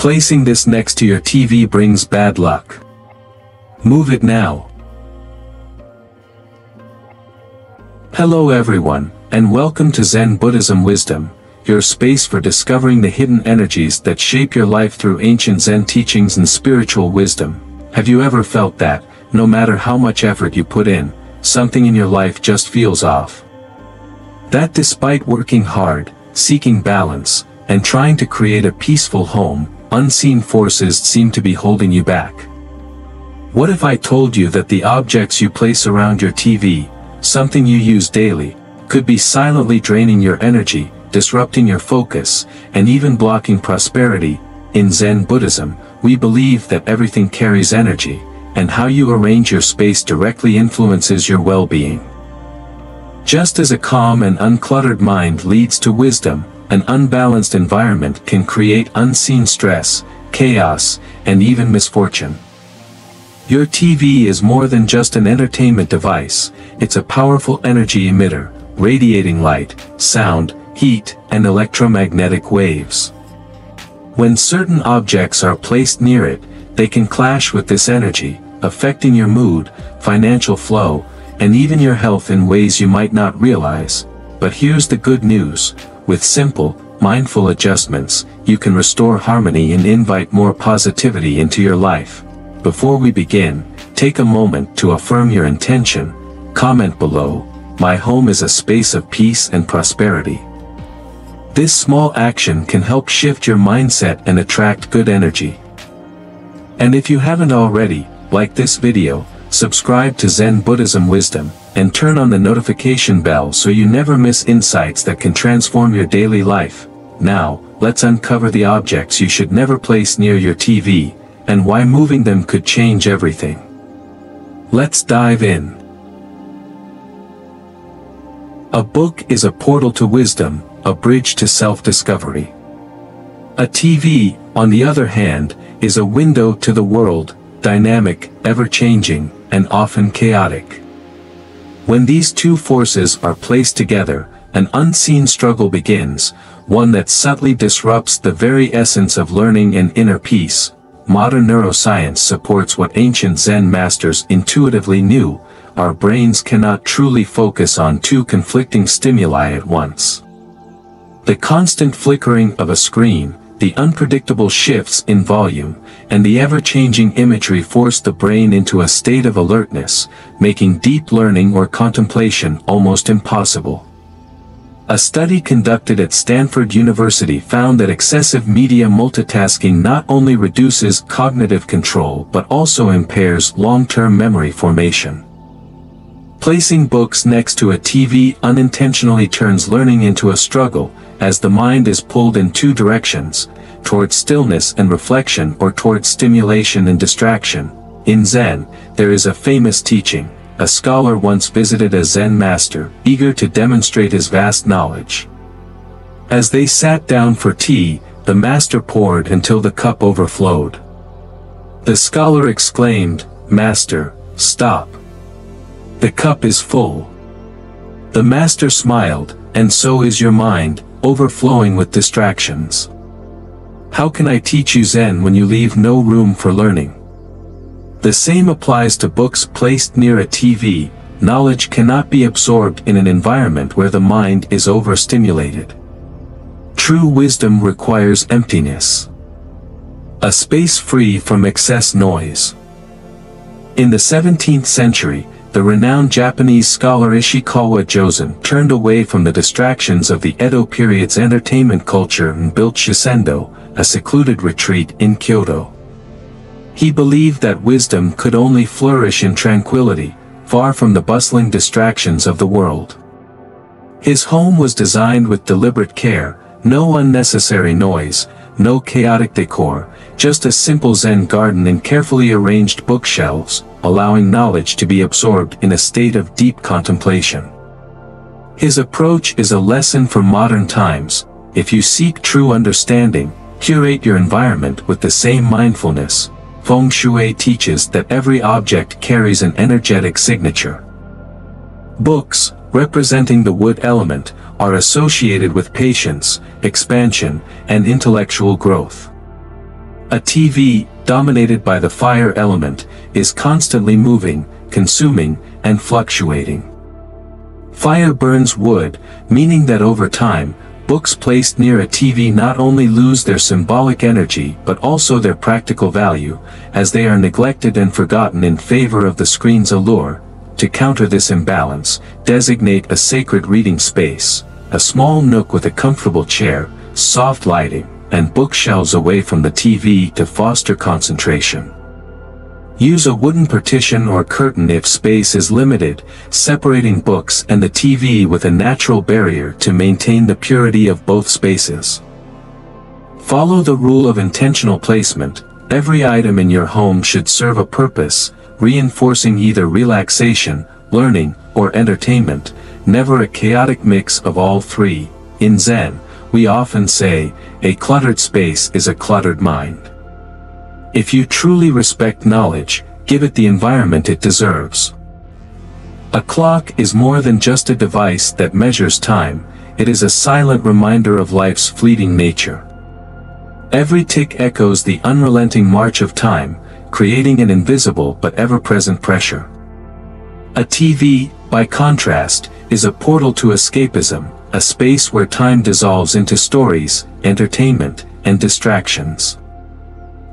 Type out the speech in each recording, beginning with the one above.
Placing this next to your TV brings bad luck. Move it now. Hello everyone, and welcome to Zen Buddhism Wisdom, your space for discovering the hidden energies that shape your life through ancient Zen teachings and spiritual wisdom. Have you ever felt that, no matter how much effort you put in, something in your life just feels off? That despite working hard, seeking balance, and trying to create a peaceful home, unseen forces seem to be holding you back. What if I told you that the objects you place around your TV, something you use daily, could be silently draining your energy, disrupting your focus, and even blocking prosperity? In Zen Buddhism, we believe that everything carries energy, and how you arrange your space directly influences your well-being. Just as a calm and uncluttered mind leads to wisdom, an unbalanced environment can create unseen stress, chaos, and even misfortune. Your TV is more than just an entertainment device, it's a powerful energy emitter, radiating light, sound, heat, and electromagnetic waves. When certain objects are placed near it, they can clash with this energy, affecting your mood, financial flow, and even your health in ways you might not realize. But here's the good news. With simple, mindful adjustments, you can restore harmony and invite more positivity into your life. Before we begin, take a moment to affirm your intention. Comment below, "My home is a space of peace and prosperity." This small action can help shift your mindset and attract good energy. And if you haven't already, like this video, subscribe to Zen Buddhism Wisdom, and turn on the notification bell so you never miss insights that can transform your daily life. Now, let's uncover the objects you should never place near your TV, and why moving them could change everything. Let's dive in. A book is a portal to wisdom, a bridge to self-discovery. A TV, on the other hand, is a window to the world, dynamic, ever-changing, and often chaotic. When these two forces are placed together, an unseen struggle begins, one that subtly disrupts the very essence of learning and inner peace. Modern neuroscience supports what ancient Zen masters intuitively knew: our brains cannot truly focus on two conflicting stimuli at once. The constant flickering of a screen, the unpredictable shifts in volume, and the ever-changing imagery force the brain into a state of alertness, making deep learning or contemplation almost impossible. A study conducted at Stanford University found that excessive media multitasking not only reduces cognitive control but also impairs long-term memory formation. Placing books next to a TV unintentionally turns learning into a struggle, as the mind is pulled in two directions, towards stillness and reflection or towards stimulation and distraction. In Zen, there is a famous teaching. A scholar once visited a Zen master, eager to demonstrate his vast knowledge. As they sat down for tea, the master poured until the cup overflowed. The scholar exclaimed, "Master, stop. The cup is full." The master smiled, "And so is your mind, overflowing with distractions. How can I teach you Zen when you leave no room for learning?" The same applies to books placed near a TV. Knowledge cannot be absorbed in an environment where the mind is overstimulated. True wisdom requires emptiness. A space free from excess noise. In the 17th century, the renowned Japanese scholar Ishikawa Josen turned away from the distractions of the Edo period's entertainment culture and built Shisendo, a secluded retreat in Kyoto. He believed that wisdom could only flourish in tranquility, far from the bustling distractions of the world. His home was designed with deliberate care, no unnecessary noise, no chaotic decor, just a simple Zen garden and carefully arranged bookshelves, allowing knowledge to be absorbed in a state of deep contemplation. His approach is a lesson for modern times. If you seek true understanding, curate your environment with the same mindfulness. Feng Shui teaches that every object carries an energetic signature. Books, representing the wood element, are associated with patience, expansion, and intellectual growth. A TV, dominated by the fire element, is constantly moving, consuming, and fluctuating. Fire burns wood, meaning that over time, books placed near a TV not only lose their symbolic energy but also their practical value, as they are neglected and forgotten in favor of the screen's allure. To counter this imbalance, designate a sacred reading space, a small nook with a comfortable chair, soft lighting, and bookshelves away from the TV to foster concentration. Use a wooden partition or curtain if space is limited, separating books and the TV with a natural barrier to maintain the purity of both spaces. Follow the rule of intentional placement. Every item in your home should serve a purpose, reinforcing either relaxation, learning, or entertainment, never a chaotic mix of all three. In Zen, we often say, a cluttered space is a cluttered mind. If you truly respect knowledge, give it the environment it deserves. A clock is more than just a device that measures time, it is a silent reminder of life's fleeting nature. Every tick echoes the unrelenting march of time, creating an invisible but ever-present pressure. A TV, by contrast, is a portal to escapism, a space where time dissolves into stories, entertainment, and distractions.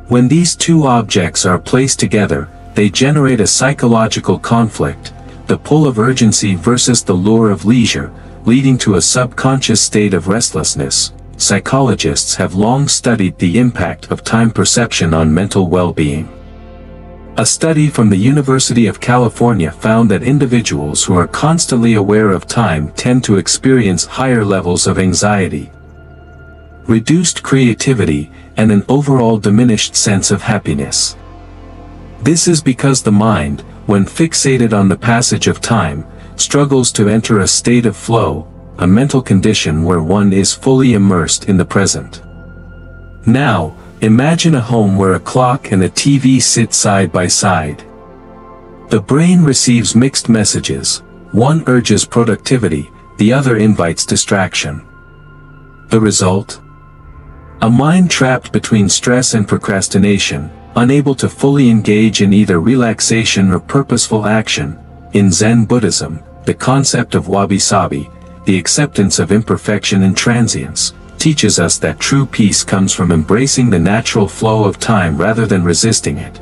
When these two objects are placed together, they generate a psychological conflict, the pull of urgency versus the lure of leisure, leading to a subconscious state of restlessness. Psychologists have long studied the impact of time perception on mental well-being. A study from the University of California found that individuals who are constantly aware of time tend to experience higher levels of anxiety, reduced creativity, and an overall diminished sense of happiness. This is because the mind, when fixated on the passage of time, struggles to enter a state of flow, a mental condition where one is fully immersed in the present. Now, imagine a home where a clock and a TV sit side by side. The brain receives mixed messages. One urges productivity, the other invites distraction. The result? A mind trapped between stress and procrastination, unable to fully engage in either relaxation or purposeful action. In Zen Buddhism, the concept of wabi-sabi, the acceptance of imperfection and transience, teaches us that true peace comes from embracing the natural flow of time rather than resisting it.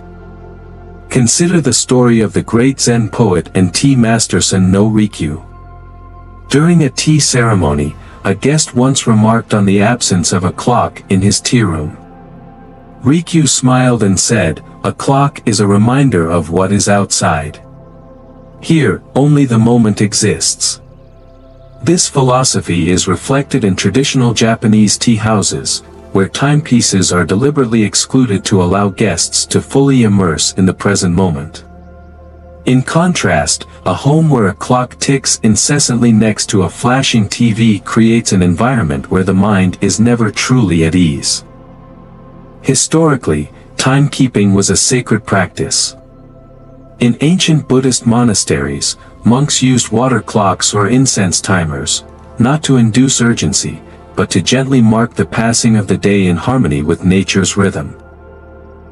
Consider the story of the great Zen poet and tea master Sun no Rikyu. During a tea ceremony, a guest once remarked on the absence of a clock in his tea room. Rikyu smiled and said, "A clock is a reminder of what is outside. Here, only the moment exists." This philosophy is reflected in traditional Japanese tea houses, where timepieces are deliberately excluded to allow guests to fully immerse in the present moment. In contrast, a home where a clock ticks incessantly next to a flashing TV creates an environment where the mind is never truly at ease. Historically, timekeeping was a sacred practice. In ancient Buddhist monasteries, monks used water clocks or incense timers, not to induce urgency, but to gently mark the passing of the day in harmony with nature's rhythm.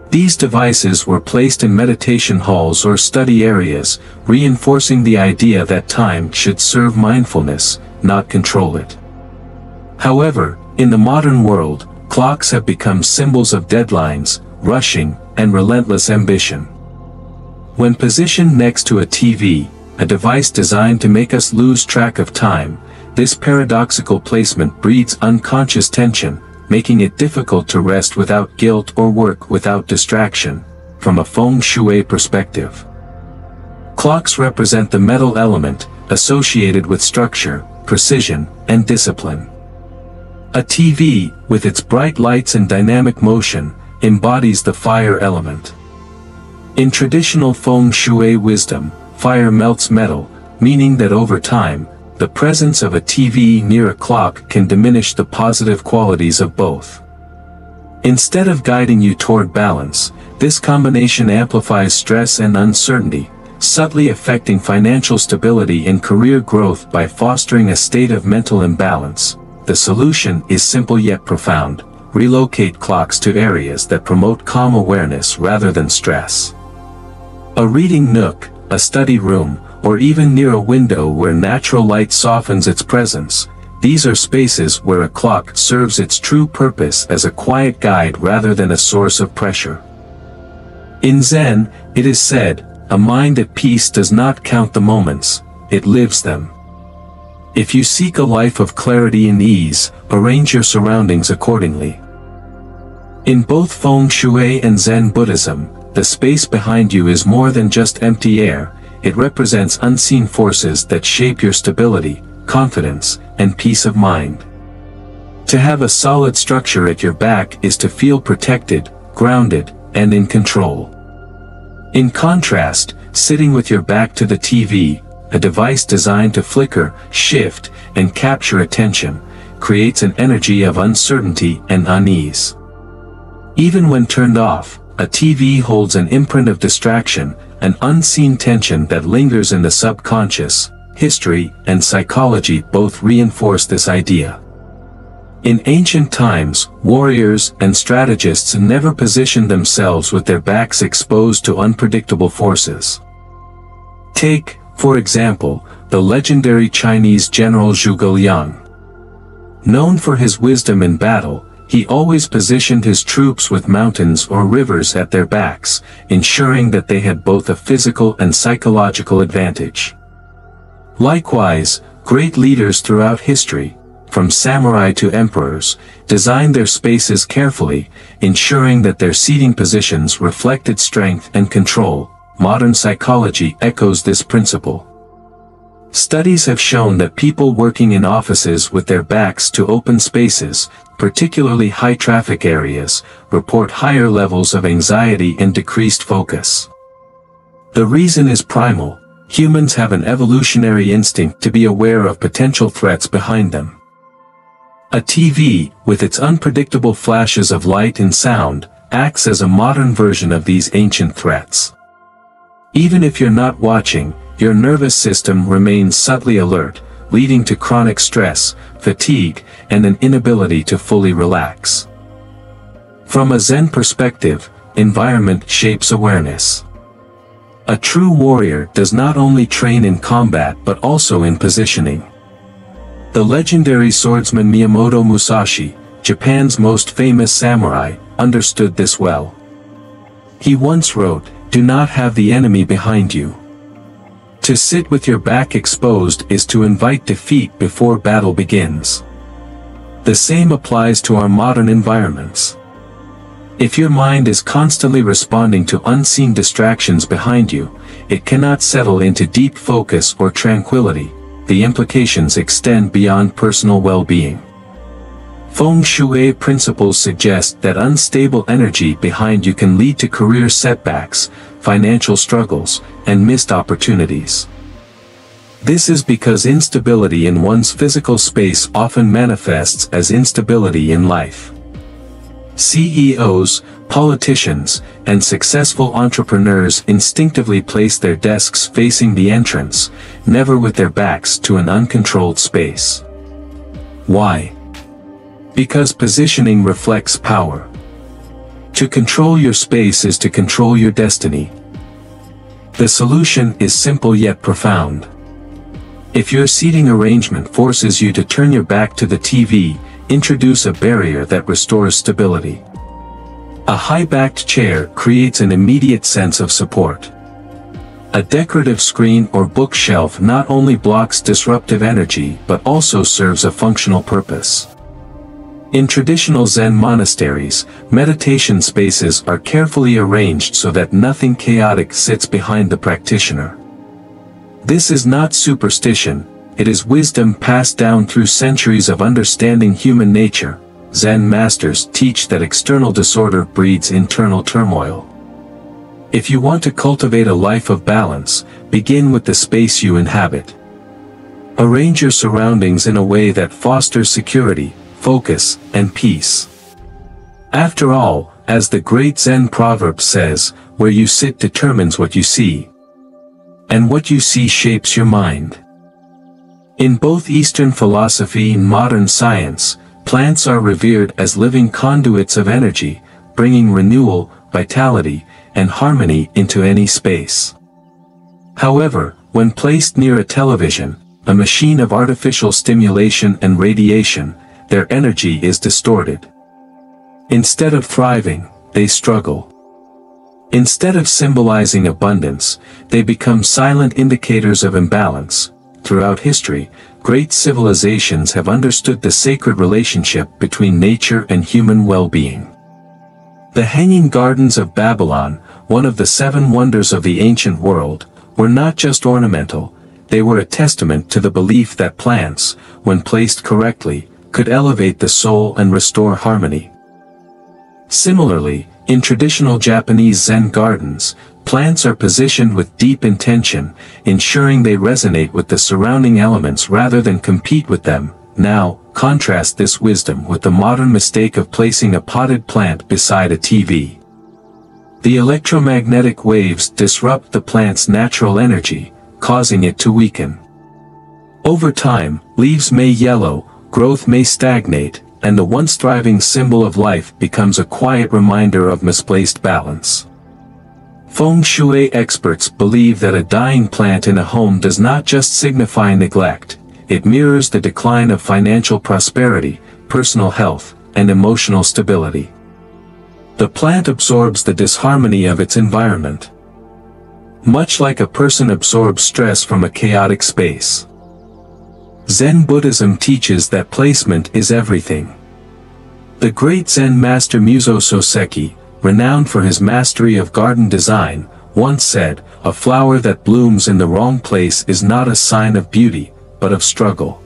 These devices were placed in meditation halls or study areas, reinforcing the idea that time should serve mindfulness, not control it. However, in the modern world, clocks have become symbols of deadlines, rushing, and relentless ambition. When positioned next to a TV, a device designed to make us lose track of time, this paradoxical placement breeds unconscious tension, making it difficult to rest without guilt or work without distraction. From a Feng Shui perspective, clocks represent the metal element, associated with structure, precision, and discipline. A TV, with its bright lights and dynamic motion, embodies the fire element. In traditional Feng Shui wisdom, fire melts metal, meaning that over time, the presence of a TV near a clock can diminish the positive qualities of both. Instead of guiding you toward balance, this combination amplifies stress and uncertainty, subtly affecting financial stability and career growth by fostering a state of mental imbalance. The solution is simple yet profound. relocate clocks to areas that promote calm awareness rather than stress. A reading nook, a study room, or even near a window where natural light softens its presence, these are spaces where a clock serves its true purpose as a quiet guide rather than a source of pressure. In Zen, it is said, "A mind at peace does not count the moments, it lives them." If you seek a life of clarity and ease, arrange your surroundings accordingly. In both Feng Shui and Zen Buddhism, the space behind you is more than just empty air, it represents unseen forces that shape your stability, confidence, and peace of mind. To have a solid structure at your back is to feel protected, grounded, and in control. In contrast, sitting with your back to the TV, a device designed to flicker, shift, and capture attention, creates an energy of uncertainty and unease. Even when turned off, a TV holds an imprint of distraction, an unseen tension that lingers in the subconscious. History and psychology both reinforce this idea. In ancient times, warriors and strategists never positioned themselves with their backs exposed to unpredictable forces. Take, for example, the legendary Chinese general Zhuge Liang. Known for his wisdom in battle, he always positioned his troops with mountains or rivers at their backs, ensuring that they had both a physical and psychological advantage. Likewise, great leaders throughout history, from samurai to emperors, designed their spaces carefully, ensuring that their seating positions reflected strength and control. Modern psychology echoes this principle. Studies have shown that people working in offices with their backs to open spaces, particularly high-traffic areas, report higher levels of anxiety and decreased focus. The reason is primal. Humans have an evolutionary instinct to be aware of potential threats behind them. A TV, with its unpredictable flashes of light and sound, acts as a modern version of these ancient threats. Even if you're not watching, your nervous system remains subtly alert, leading to chronic stress, fatigue, and an inability to fully relax. From a Zen perspective, environment shapes awareness. A true warrior does not only train in combat but also in positioning. The legendary swordsman Miyamoto Musashi, Japan's most famous samurai, understood this well. He once wrote, "Do not have the enemy behind you." To sit with your back exposed is to invite defeat before battle begins. The same applies to our modern environments. If your mind is constantly responding to unseen distractions behind you, it cannot settle into deep focus or tranquility. The implications extend beyond personal well-being. Feng Shui principles suggest that unstable energy behind you can lead to career setbacks, financial struggles, and missed opportunities. This is because instability in one's physical space often manifests as instability in life. CEOs, politicians, and successful entrepreneurs instinctively place their desks facing the entrance, never with their backs to an uncontrolled space. Why? Because positioning reflects power. To control your space is to control your destiny. The solution is simple yet profound. If your seating arrangement forces you to turn your back to the TV, introduce a barrier that restores stability. A high-backed chair creates an immediate sense of support. A decorative screen or bookshelf not only blocks disruptive energy but also serves a functional purpose. In traditional Zen monasteries, meditation spaces are carefully arranged so that nothing chaotic sits behind the practitioner. This is not superstition, it is wisdom passed down through centuries of understanding human nature. Zen masters teach that external disorder breeds internal turmoil. If you want to cultivate a life of balance, begin with the space you inhabit. Arrange your surroundings in a way that fosters security, focus, and peace. After all, as the great Zen proverb says, where you sit determines what you see. And what you see shapes your mind. In both Eastern philosophy and modern science, plants are revered as living conduits of energy, bringing renewal, vitality, and harmony into any space. However, when placed near a television, a machine of artificial stimulation and radiation, their energy is distorted. Instead of thriving, they struggle. Instead of symbolizing abundance, they become silent indicators of imbalance. Throughout history, great civilizations have understood the sacred relationship between nature and human well-being. The Hanging Gardens of Babylon, one of the 7 wonders of the ancient world, were not just ornamental, they were a testament to the belief that plants, when placed correctly, could elevate the soul and restore harmony. Similarly, in traditional Japanese Zen gardens, plants are positioned with deep intention, ensuring they resonate with the surrounding elements rather than compete with them. Now, contrast this wisdom with the modern mistake of placing a potted plant beside a TV. The electromagnetic waves disrupt the plant's natural energy, causing it to weaken. Over time, leaves may yellow, growth may stagnate, and the once thriving symbol of life becomes a quiet reminder of misplaced balance. Feng Shui experts believe that a dying plant in a home does not just signify neglect, it mirrors the decline of financial prosperity, personal health, and emotional stability. The plant absorbs the disharmony of its environment, much like a person absorbs stress from a chaotic space. Zen Buddhism teaches that placement is everything. The great Zen master Muso Soseki, renowned for his mastery of garden design, once said, "A flower that blooms in the wrong place is not a sign of beauty, but of struggle."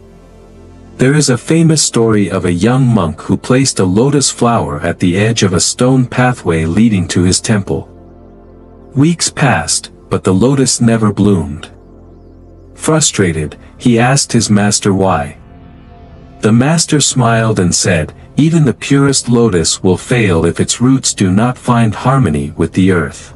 There is a famous story of a young monk who placed a lotus flower at the edge of a stone pathway leading to his temple. Weeks passed, but the lotus never bloomed. Frustrated, he asked his master why. The master smiled and said, "Even the purest lotus will fail if its roots do not find harmony with the earth."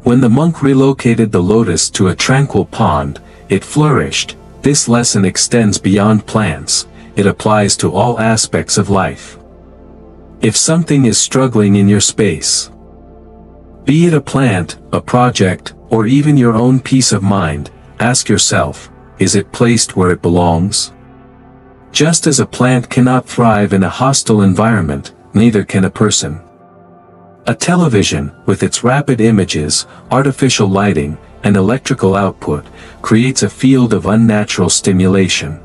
When the monk relocated the lotus to a tranquil pond, it flourished. This lesson extends beyond plants, it applies to all aspects of life. If something is struggling in your space, be it a plant, a project, or even your own peace of mind, ask yourself, is it placed where it belongs? Just as a plant cannot thrive in a hostile environment, neither can a person. A television, with its rapid images, artificial lighting, and electrical output, creates a field of unnatural stimulation.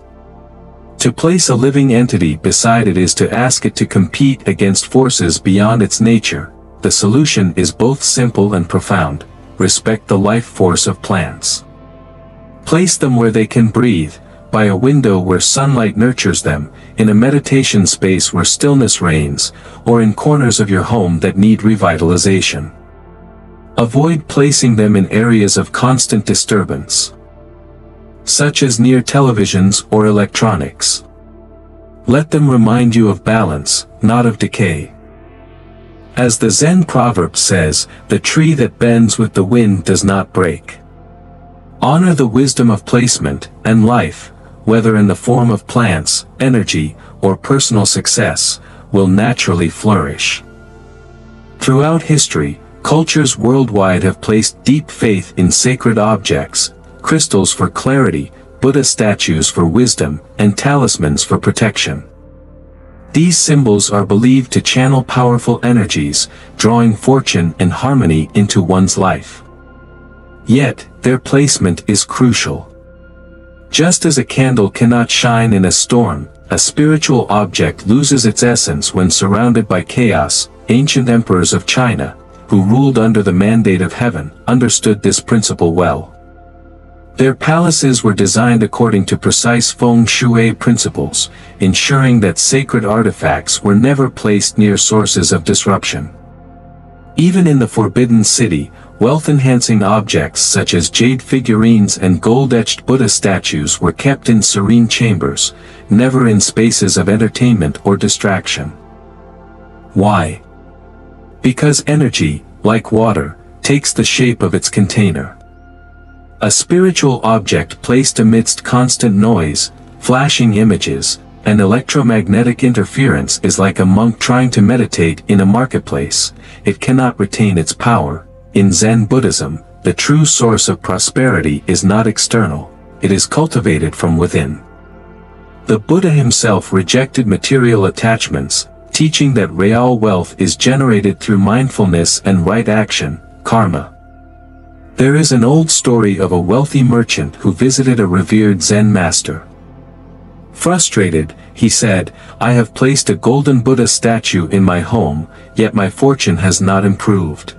To place a living entity beside it is to ask it to compete against forces beyond its nature. The solution is both simple and profound. Respect the life force of plants. Place them where they can breathe, by a window where sunlight nurtures them, in a meditation space where stillness reigns, or in corners of your home that need revitalization. Avoid placing them in areas of constant disturbance, such as near televisions or electronics. Let them remind you of balance, not of decay. As the Zen proverb says, "The tree that bends with the wind does not break." Honor the wisdom of placement, and life, whether in the form of plants, energy, or personal success, will naturally flourish. Throughout history, cultures worldwide have placed deep faith in sacred objects, crystals for clarity, Buddha statues for wisdom, and talismans for protection. These symbols are believed to channel powerful energies, drawing fortune and harmony into one's life. Yet, their placement is crucial. Just as a candle cannot shine in a storm, a spiritual object loses its essence when surrounded by chaos. Ancient emperors of China, who ruled under the mandate of heaven, understood this principle well. Their palaces were designed according to precise Feng Shui principles, ensuring that sacred artifacts were never placed near sources of disruption. Even in the Forbidden City, wealth-enhancing objects such as jade figurines and gold-etched Buddha statues were kept in serene chambers, never in spaces of entertainment or distraction. Why? Because energy, like water, takes the shape of its container. A spiritual object placed amidst constant noise, flashing images, An electromagnetic interference is like a monk trying to meditate in a marketplace. It cannot retain its power. In Zen Buddhism, the true source of prosperity is not external, it is cultivated from within. The Buddha himself rejected material attachments, teaching that real wealth is generated through mindfulness and right action, karma. There is an old story of a wealthy merchant who visited a revered Zen master. Frustrated, he said, "I have placed a golden Buddha statue in my home, yet my fortune has not improved."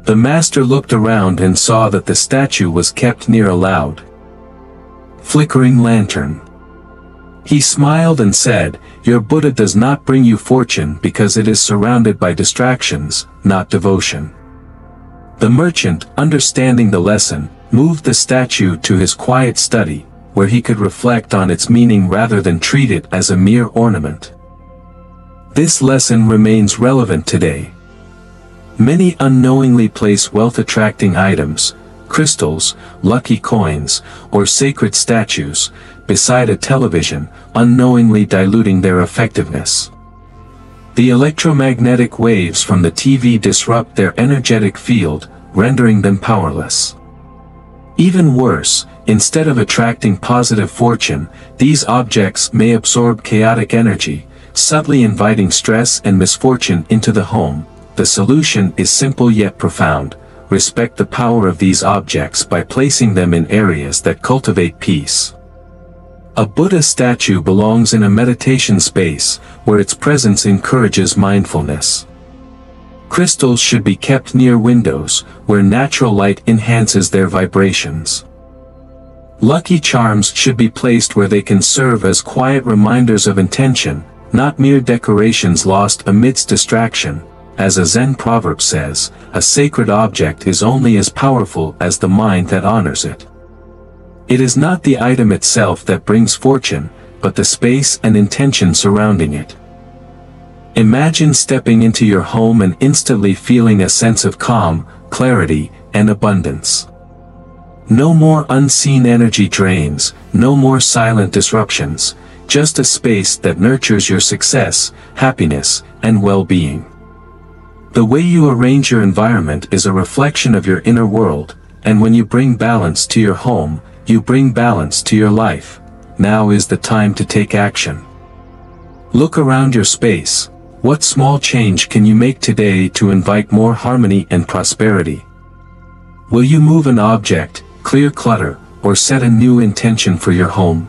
The master looked around and saw that the statue was kept near a loud, flickering lantern. He smiled and said, "Your Buddha does not bring you fortune because it is surrounded by distractions, not devotion." The merchant, understanding the lesson, moved the statue to his quiet study, where he could reflect on its meaning rather than treat it as a mere ornament. This lesson remains relevant today. Many unknowingly place wealth-attracting items, crystals, lucky coins, or sacred statues, beside a television, unknowingly diluting their effectiveness. The electromagnetic waves from the TV disrupt their energetic field, rendering them powerless. Even worse, instead of attracting positive fortune, these objects may absorb chaotic energy, subtly inviting stress and misfortune into the home. The solution is simple yet profound. Respect the power of these objects by placing them in areas that cultivate peace. A Buddha statue belongs in a meditation space, where its presence encourages mindfulness. Crystals should be kept near windows, where natural light enhances their vibrations. Lucky charms should be placed where they can serve as quiet reminders of intention, not mere decorations lost amidst distraction. As a Zen proverb says, a sacred object is only as powerful as the mind that honors it. It is not the item itself that brings fortune, but the space and intention surrounding it. Imagine stepping into your home and instantly feeling a sense of calm, clarity, and abundance. No more unseen energy drains, no more silent disruptions, just a space that nurtures your success, happiness, and well-being. The way you arrange your environment is a reflection of your inner world, and when you bring balance to your home, you bring balance to your life. Now is the time to take action. Look around your space. What small change can you make today to invite more harmony and prosperity? Will you move an object, clear clutter, or set a new intention for your home?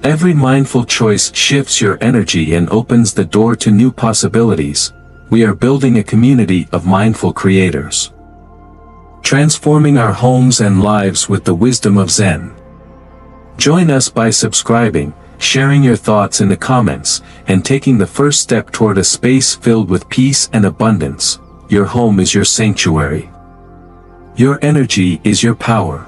Every mindful choice shifts your energy and opens the door to new possibilities. We are building a community of mindful creators, transforming our homes and lives with the wisdom of Zen. Join us by subscribing, sharing your thoughts in the comments, and taking the first step toward a space filled with peace and abundance. Your home is your sanctuary. Your energy is your power.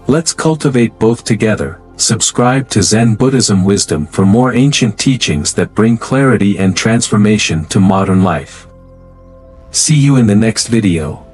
Let's cultivate both together. Subscribe to Zen Buddhism Wisdom for more ancient teachings that bring clarity and transformation to modern life. See you in the next video.